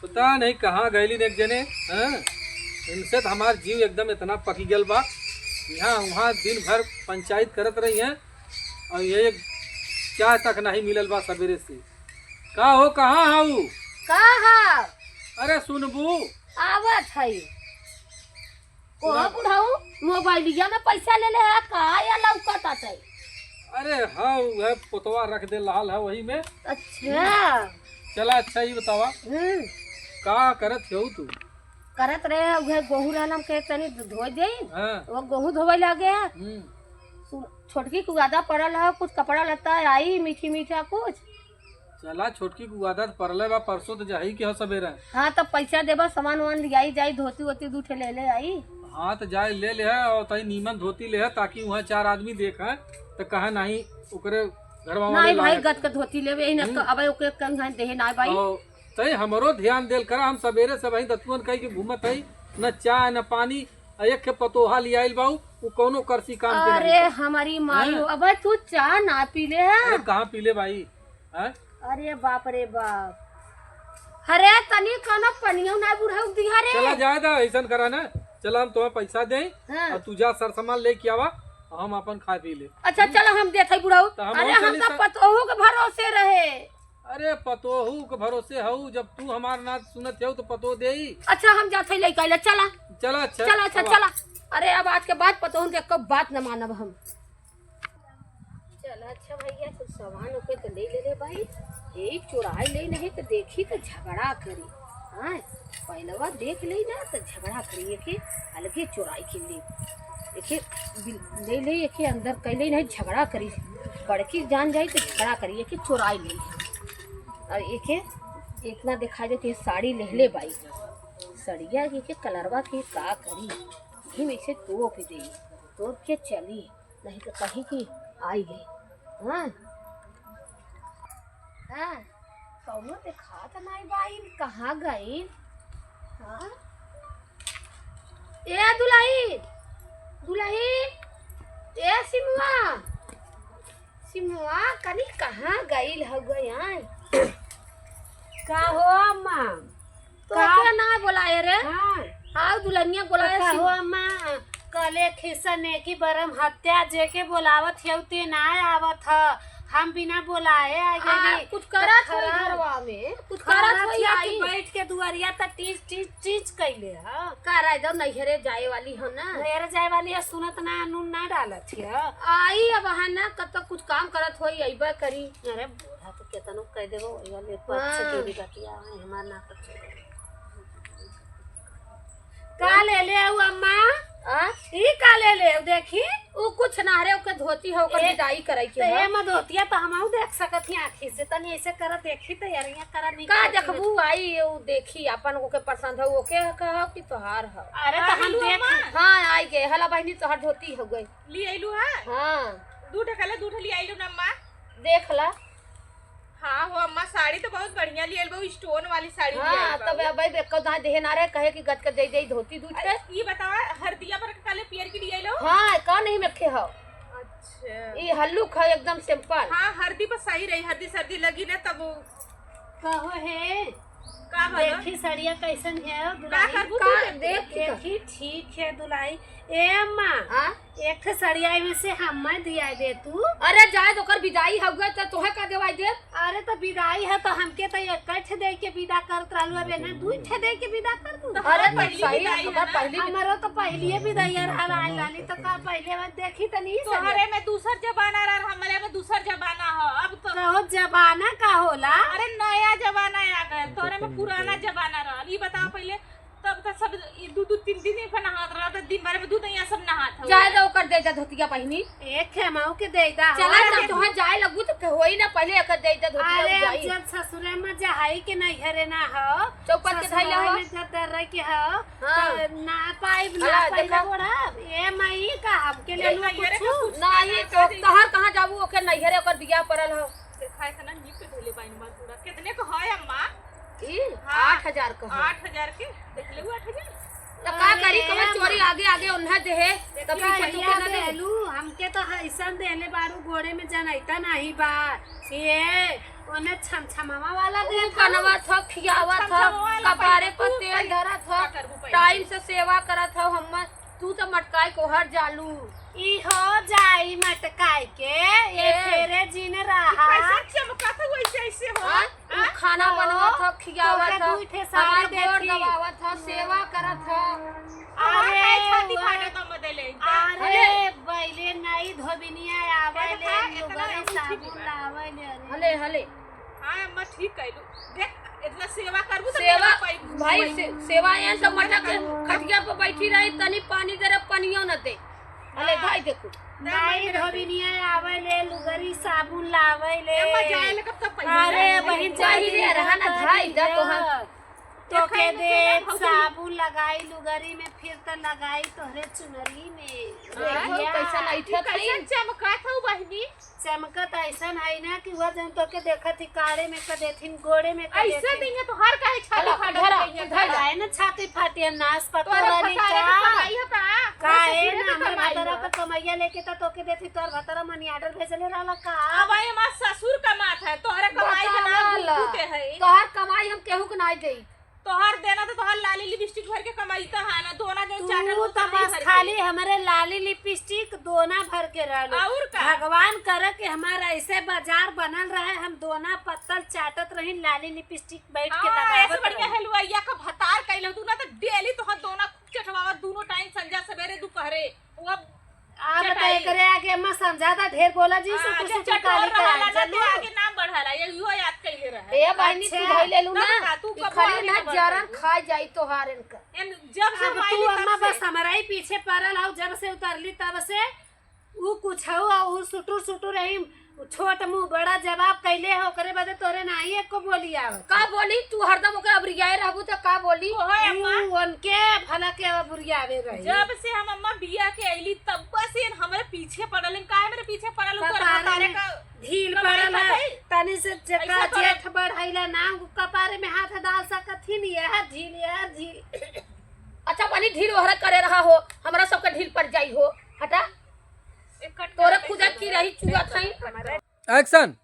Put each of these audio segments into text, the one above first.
पता नहीं कहाँ गईली एक जने। हाँ, इनसे तो हमार जीव एकदम इतना पकी गल बा। यहाँ वहाँ दिन भर पंचायत करत रही हैं और ये चाय तक नहीं मिलल बा सवेरे से। का हो कहाँ हाउ? कहा अरे सुनबू आवत है कोहा बुढ़ाऊ मोबाइलिया में पैसा ले ले है का या लौकत है? अरे हाँ वह पोतवा रख दे लाल है वही में। अच्छा चला अच्छा ही बतावा का करत हो तू? करत रहे उहे गेहूं रहलम के तनी धो दे। हाँ वो गेहूं धोवे लगे छोटकी कुआदा पड़ल है कुछ कपड़ा लता आई मीठी मीठा कुछ। चला छोटकी को आदत परले बा परसों तो जाही के हो सवेरा। हाँ तो पैसा देबा सामान वामान लियाई जाई धोती वोती दूठे ले ले आई। हाँ तो जाए ले ले है और तई नीमन धोती ले है ताकि वहाँ चार आदमी देखे तो कहा नहीं ओकरे घर नहीं भाई गद के धोती लेवे ही न अबे ओके कन है देहे ना भाई। तई हमरो ध्यान देल करा हम सवेरे से वही दतुअन कही के घूमत है न चाय न पानी एक के पतोहा लियाइल बाऊ वो कोनो करसी काम के नहीं। अरे हमारी माई हो अबे तू चाय ना पी ले है? कहाँ पी ले भाई? अरे बाप रे बाप अरे तनी खाना पनियो ना बुढ़ा दिया रे। चला जाए दा ऐसा करा ना चला हम तुम्हें पैसा दे हाँ। और तू जा सर सामान लेके आवा हम अपन खा पी ले। अच्छा चलो हम देते बुढ़ाऊ। अरे हम तो पतोहू के भरोसे रहे। अरे पतोहू के भरोसे हूँ जब तू हमार नाच सुनत हो तो पतो दे। अच्छा हम जाते लेके आइला चला चला अच्छा चला अच्छा चला। अरे अब आज के बाद पतोहू के कब बात न मानब हम। चला अच्छा भैया कुछ सामान ओके तो ले भाई एक चुराई ले नहीं तो देखी तो झगड़ा करी। हाँ पहलवा देख ले ना तो झगड़ा करी के अलगे चुराई के लिए ले ले एक अंदर कैले नहीं झगड़ा करी बड़की जान जाई तो झगड़ा करी एक चुराई ले और एक इतना दिखाई देती साड़ी ले ले भाई सड़िया के कलरवा के का करी ही में से तोप दे तोप के चली नहीं तो कहीं की आई गई। हाँ हाँ कौनो देखा तो नहीं भाई कहाँ गई? हाँ ए दुलाई दुलाई ए सिमुआ सिमुआ कनी कहाँ गई हो गई? का हो अम्मा? तो क्या ना बोलाए रे? हाँ हाँ दुल्हनिया बोलाए का हो अम्मा? कले खिसने की बरम हत्या जेके बोलावत हेउते ना आवत ह हम बिना बुलाए आ गए। कुछ करत हो घरवा में कुछ करत हो आई बैठ के दुआरिया त टीच टीच टीच कैले ह करा दो नैहरे जाए वाली हो ना ढेर जाए वाली है सुनत ना नून ना डालत है। आई अब ना कब तक कुछ काम करत होई अइबा करी। अरे बूढ़ा तो केतनो कह देबो वाले पक्ष के भी बतिया हमार ना कुछ का ले ले अम्मा ई का ले ले देखी उ कुछ ना रे ओके धोती हो ओकर विदाई करई के ए म धोतिया त हमहु देख सकत ही आंखी से तनी ऐसे कर देखी त यारिया कर नहीं का देखबू आई उ देखी अपन ओके पसंद हो ओके कह कि तोहार हो। अरे त हम देख हां आई गए हला बहनी तोहर धोती हो गई ली आइलू है। हां दूठ कले दूठ ली आइलू न अम्मा। देख ला। हाँ हो अम्मा साड़ी तो बहुत बढ़िया ली आइल बहु स्टोन वाली साड़ी ली हां आइल तब अब देखो दा देह ना रे कहे कि गद के दे दे धोती दूध के। ये बतावा हरदिया पर कले पियर की ली आइलो। हां का नहीं रखे हो? अच्छा ई हल्लुक है एकदम सिंपल। हाँ हरदी पर सही रही हरदी सर्दी लगी ना तब कहो है का देखी सड़िया कैसन है का दुलाई करबू का तू देखी ठीक है दुलाई। ए अम्मा हां एक ठे सड़िया में से हम दिया दे तू। अरे जाए तो ओकर विदाई हो गए तो तोहे का देवाई दे? अरे तो विदाई है तो हमके तो एक ठे दे के विदा करत रहलू अबे ना दू ठे दे के विदा कर दू। अरे पहली सही विदाई है है ना। पहली हमारो तो पहली विदाई रहल आई लाली तो का पहले बार देखी त नहीं सड़िया तोहरे में दूसर जमाना रहा हमारे में दूसर जमाना हो अब तो कहो जमाना का होला। अरे नया जमाना आ गया तोहरे में पुराना जमाना रहा। ये बताओ पहले तब तक सब दू दू तीन दिन में नहात रहा था दिन भर में दूध यहाँ सब नहात हो। जाए तो ओकर दे दे धोतिया पहिनी। एक खे माऊ के दे दा चला ना तोहां जाए लगू तो होई ना पहले एकर दे दे धोतिया अरे जाई। जब ससुरे में जहाई के नहीं हरे ना हो चौपट के धइले हो में जतर रह के हो हाँ। तो ना पाइब ना हाँ, पहले देखा। बोड़ा ए माई का हमके ले लो कुछ नहीं तो तोहर कहां जाबू ओके नैहरे ओकर बियाह परल हो। खाए था ना नीप पे धोले पाइन बार पूरा कितने को है अम्मा? ई हाँ। 8000 का 8000 के देख ले 8000 तो का करी कमर चोरी आगे आगे उन्हा देहे तो पीछे तू के ना दे देलू हमके तो ऐसा देले बारू गोड़े में जनैता नहीं बा ये ओने छमछमावा वाला दे कनवा था खियावा था कपारे पर तेल धरा था टाइम से सेवा करा था हम तू तो मटकाई को हर जालू ई हो जाई मटकाई के ये फेरे जीन रहा कैसे चमका था वैसे ऐसे हो खाना बनवा था खियावा तो के था दूध थे सामने गोड़ देती। दबावा था सेवा करा था अरे छाती फाटे तो मदले अरे बैले नहीं धोबिनिया आवे ले इतना लुगरे उठी साबुन भी लावे ले अरे हले हले हां अम्मा ठीक कहलू देख इतना सेवा करबू तो सेवा मेरा भाई सेवा है तो मटक खटिया पे बैठी रही तनी पानी दे रे पनियो न दे हले भाई देखो नहीं धोबिनिया आवे ले लुगरी साबुन लावे ले अम्मा जाए कब तक पहले अरे बहन चाहिए रहा ना धाई जा तो हम तो के दे साबुन लगाई लुगरी में फिर तो लगाई तोहरे चुनरी में देखो कैसा लाइट कैसे है चमका था वो बहनी चमकत ऐसा है ना कि वह जन तो के देखा थी काड़े में कर देथिन गोड़े में कर ऐसे देंगे तो हर काहे छाती फाटे धरा ना छाती फाटी है नाश पता तोरा वाली फटारे का का कमाई है का काहे ना हमर भतरा पे कमैया लेके तो के देती तोर भतरा मनी ऑर्डर भेजले रहला का अब ये मां ससुर कमात है तोहरे कमाई के नाम भूते है तोहर कमाई हम केहू के नहीं देई तोहर देना तो तोहर लाली लिपस्टिक भर के कमाई तो है ना दोना जो चाटर तू तो बस खाली हमारे लाली लिपस्टिक दोना भर के रहलो और का भगवान करे कि हमारा ऐसे बाजार बनल रहे हम दोना पत्तल चाटत रही लाली लिपस्टिक बैठ के ऐसे लगावत बढ़िया रही। हलवाइया का भतार कैले तू ना तो डेली तो दोना चटवावा दोनों टाइम संध्या सवेरे दोपहरे वो आप तो एकरे आगे मैं समझाता ढेर बोला जी से कुछ काली का चलो आगे नाम बढ़ाला ये यो याद कैले रहे ए बहनी तू धई ले लू ना तू ई खाली ना जरन खा जाई तोहार इनका जब से अब तू अम्मा बस हमारा ही पीछे पड़ल हो जब से उतरली तब से ऊ कुछ हो और सुटुर सुटुर रही छोट मुंह बड़ा जवाब कैले हो करे बदे तोरे नाही एको बोली आवत का बोली तू हरदम ओके अबरियाए रहबू त का बोली ओए अम्मा उनके भला के बुरियावे रही जब से हम अम्मा बिया के आईली तब से हमारे पीछे पड़ल काहे मेरे पीछे पड़ल ऊपर कपारे हमारे में का ढील कमाई पड़ल है बताई? तनी से जका ऐसा तो जेठ बढ़ैला ना कपारे में हाथ डाल सकथिन यह ढील अच्छा बनी ढील ओहरा करे रहा हो हमरा सबके ढील पड़ जाई हो हटा तोरे खुदा की रही चुआ थई एक्शन।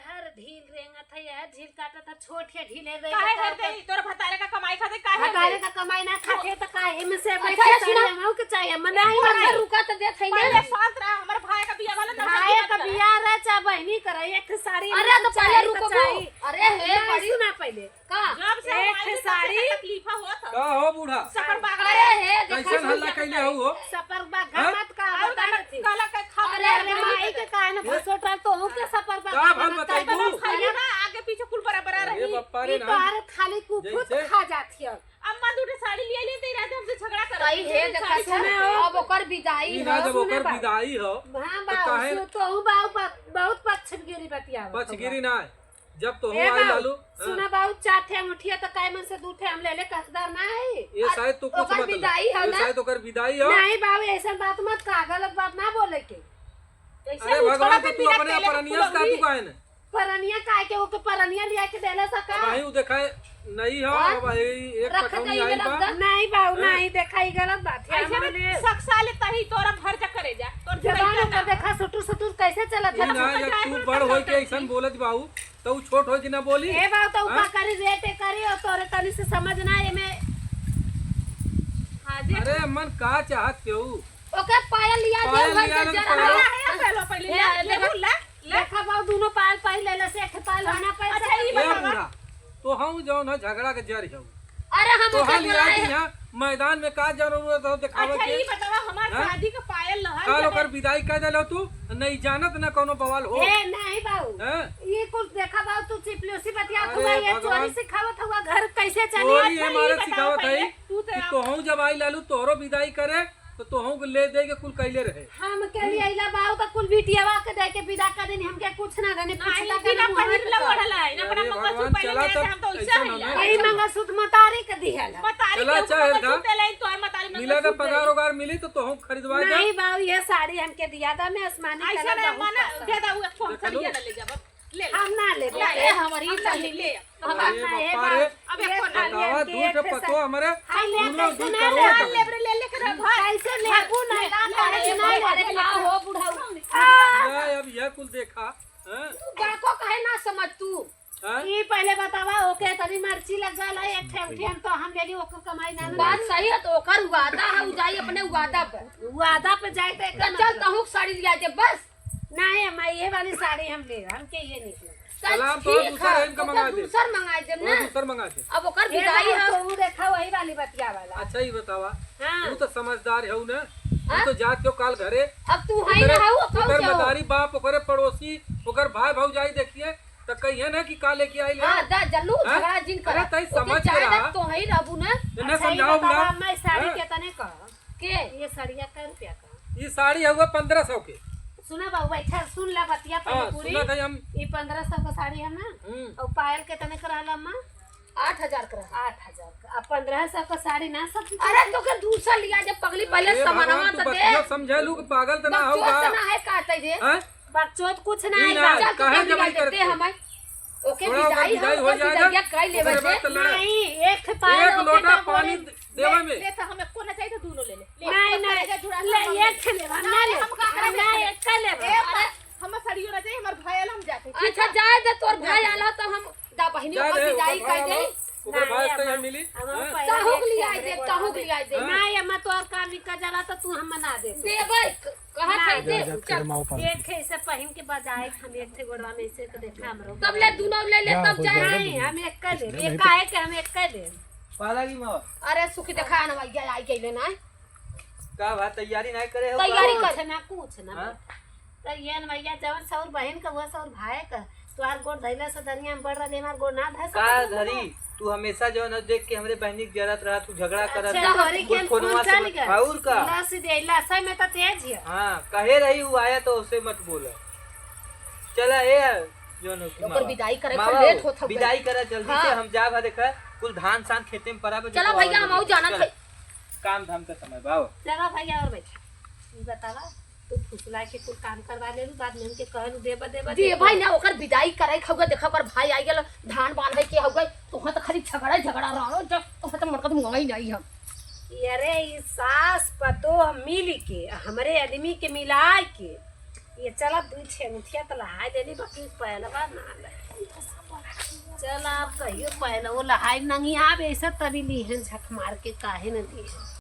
हर ढील रेंगत है यह ढील काटत है छोट है ढीले रे काहे हरते तोरा भतारे का कमाई खाते काहे हटारे का कमाई ना खाते तो काहे में से बैठ अच्छा, के सुना। हमहू के चाहिए मनाई अच्छा रुका त दे थई पहले ने शांत रहा हमारे भाई का बिया वाला भाई का बियाह रे चा बहनी करे एक साड़ी अरे तो पहले चाहिए रुको चाहिए। अरे हे नहीं, बड़ी सुना पहले का जब से एक हमारी साड़ी तकलीफ हुआ था का हो बूढ़ा सफर बाग अरे हे कैसन हल्ला कैले हो सफर बा घमत का बता रही काला का खा अरे, अरे माई के काहे न फसोट रहा तो हूं के सफर बा का भल बताइबू? खाली ना आगे पीछे कुल बराबर अरे रही बप्पा रे ई ना तोहरे खाली कुफुत जैसे- खा जाती है अम्मा दूटे साड़ी ले लेते रहते हमसे झगड़ा कर सही हे देखा सुने हो। अब ओकर विदाई ई हो ना जब सुने ओकर बा। विदाई हो हां तो काहे- बा तो हूं बहुत पक्षगिरी बतिया पछगिरी ना जब तो ए हम आई बाऊ, लालू सुना बाऊ चाथे मुठिया तो काय मन से दूठे हम ले ले कसदार ना है ये शायद तो कुछ ओकर मतलब विदाई हो ये ना? शायद ओकर विदाई हो नहीं बाऊ ऐसा बात मत का गलत बात ना बोले के अरे भगवान तो तू अपने अपरानियस का तू काहे न परनिया काय के ओके परनिया लिया के देला सका भाई उ देखाए नहीं हो अब एक रख कटौनी दई आई में बा रख नहीं बाऊ नहीं देखाई गलत बात है ऐसे हमने में सक्सा ले तही तोरा भर जा करे जा तोर जवान जवान ऊपर देखा सुटुर सुटुर कैसे चलत ई है ना जब तू बड़ होई के ऐसन बोलत बाऊ तो उ छोट होई कि ना बोली ए बाऊ तो हाँ? ऊपर करी रेट करी और तोरे तनी से समझना एमे हां अरे मन का चाहत क्यों ओके पायल लिया दे पायल भाई लिया के ना जरा तो पहले पहले ले, ले ले, ले देखा बाऊ दोनों पाल पाल ले ले से एक पाल होना पैसा अच्छा, ई ए बूढ़ा तो हम जौन है झगड़ा के जर हो अरे हम तो ओके हाल लिया बुलाए कि यहाँ मैदान में का जरूरत हो दिखावे अच्छा के ई बतावा हमार हाँ? शादी का पायल काल लहर ओकर विदाई कर देलो तू नहीं जानत ना कोनो बवाल हो ए नहीं बाऊ हैं ये कुछ देखा बाऊ तू चिपलूसी बतिया अरे हुआ ये भगवान। चोरी सिखावत हुआ घर कैसे चली चोरी अच्छा, हमारे ये बताओ सिखावत पहले, है तू तो कि तोहू जब आई लालू तोहरो विदाई करे तो तोहू के ले दे के कुल कैले रहे हम के लिए आइला बाऊ तो कुल बिटियावा के दे के विदा कर देनी हमके कुछ ना रहने नहीं पूछता बिना के पहिर ला पड़ला है ना अरे अपना भगवान, मंगलसूत्र पहले चला ले तब हम तो ऐसा ऐसा ना नहीं ना। यही मंगलसूत्र मतारी के दिहला मतारी चला के चाहे ऊपर था। सूते ले तो मतारी मिला का पगार उगार मिली तो तोहू खरीदवा जा नहीं बाऊ ये साड़ी हमके दिया था मैं आसमानी ऐसा कलर ना बहुत माना पसंद। दे दा वो फोन देखा कर लो। ले जा ले हम ना ले ए हमारी ले ले अरे ना, बप्पा रे अब ये एक फोन बतावा दूध पतो हमारे हाय ले दोनों कैसे दूध ना करोड़ ले का। ले के रह भाई कैसे लेबू नहीं अरे अरे का हो बुढ़ाऊ या अब यह कुल देखा हैं? बड़को कहे ना समझ तू हैं? ई पहले बतावा ओके तनी मर्ची लग गल है एक ठे उठियन तो हम लेली ओकर कमाई ना बात सही है तो ओकर वादा है उजाई अपने वादा पर वादा पे जाए तो तो चल कहूँ साड़ी लिया दे बस नहीं मैं ये वाली साड़ी हम ले हमके ये निकले सलाम तो दूसरा इनका मंगा दे। दूसर मंगा दे वो ना दूसर मंगा दे। अब ओकर ये विदाई है तो वो देखा वही वाली बतिया वाला अच्छा ही बतावा हाँ तू तो समझदार है ना तू तो जात क्यों काल घरे अब तू है ना हो ओकर कहूँ जाओ मदारी बाप ओकरे पड़ोसी ओकर भाई भौजाई देखिए तो कहिए ना कि का लेके आई हां दा जल्लू हाँ? झगड़ा जिन कर अरे तई समझ के रहा। तो है रहबू ना इन्हें अच्छा, ये समझाओ बतावा, बुला मैं साड़ी हाँ? के तने कह के ये साड़िया कै रुपया का ये साड़ी है हुआ 1500 के। सुना बाबू बैठा सुन ला बतिया हाँ पहले पूरी सुना था हम। ये 1500 का साड़ी है ना और पायल के तने कराला अम्मा 8000 कर 8000 का अब 1500 का साड़ी ना सब अरे तो के दूसरा लिया जब पगली पहले अरे समानवा भगवान, तू तो दे बतिया समझे लू कि पागल तो ना बच्चों होगा से ना है काटे दे हैं? बकचोद कुछ नहीं नहीं ना। बा- चल काहे तो जबरी देते करते? हमें ओके थोड़ा ओकर विदाई विदाई हो हो जाए जाएगा कह लेवे ओकरे से बाद तो लड़ा। नहीं एक पायल एक ओके लोटा का पानी बोले- देवे में ले तो हमें को ना चाहिए तो दोनों ले ले नहीं नहीं ले एक ले ना ले हम का करे? ना एक का ले हम साड़ियों ना चाहिए हमारे भाई हम जाते अच्छा जाए दे तोर भाई आला तो हम दा बहिनी जा को रे विदाई ओकर कर भाई दे आलो, ओकर भाई से यहाँ मिली हैं? ताहुक लिया दे ताहुक लिया दे नहीं अम्मा तो और काम निकल जाला तो तू हम मना दे दे भाई कहा था दे चल एक थे से पहिन के बजाए हम एक थे गोड़वा में से तो देखा हमरो तब ले दोनों ले ले तब जाए नहीं हम एक का ले एक का है कि हम एक का ले पाला की माँ अरे सुखी देखा ना भैया आई के लेना का बात तैयारी नहीं करे हो तैयारी का? कर कुछ ना हाँ? तो ये न भैया जवन सौर बहन का वो सौर भाई का तोहार गोड़ धैला से दरिया में बढ़ रहा हमार गोड़ ना धस का धरी तू हमेशा जो न देख के हमरे बहनी की जरूरत रहा तू झगड़ा करत अच्छा हरी के कुछ फोनवा से चल मत- गया और का लस दे लसै में तो तेज है हाँ कहे रही हूँ आया तो उसे मत बोला चला ए जो न की ओकर मावा। विदाई करे मावा, पर लेट होत हवे विदाई करा जल्दी हाँ। से हम जा भा देखा कुल धान सान खेते में परा चलो भैया हम आऊ जाना थे काम धाम का समय बाओ चलो भैया और बैठा ई बतावा तू फुसला के कुल काम करवा ले बाद में हमके कहलू देबा देबा दे भाई ना ओकर विदाई करे खौगा देखा ओकर भाई आई गेल धान बांधे के होगे तो वहां तो खाली झगड़ा झगड़ा रहो तो वहां तो मरकत मंगाई नहीं हम अरे ई सास पतो मिल के हमरे आदमी के मिलाए के ये चला दू छे मुठिया तो लहाय देनी बाकी पहलवा ना ले चल आप कहियो पहले वो लहाय नंगी आवे ऐसा तभी ली है झक मार के काहे न दी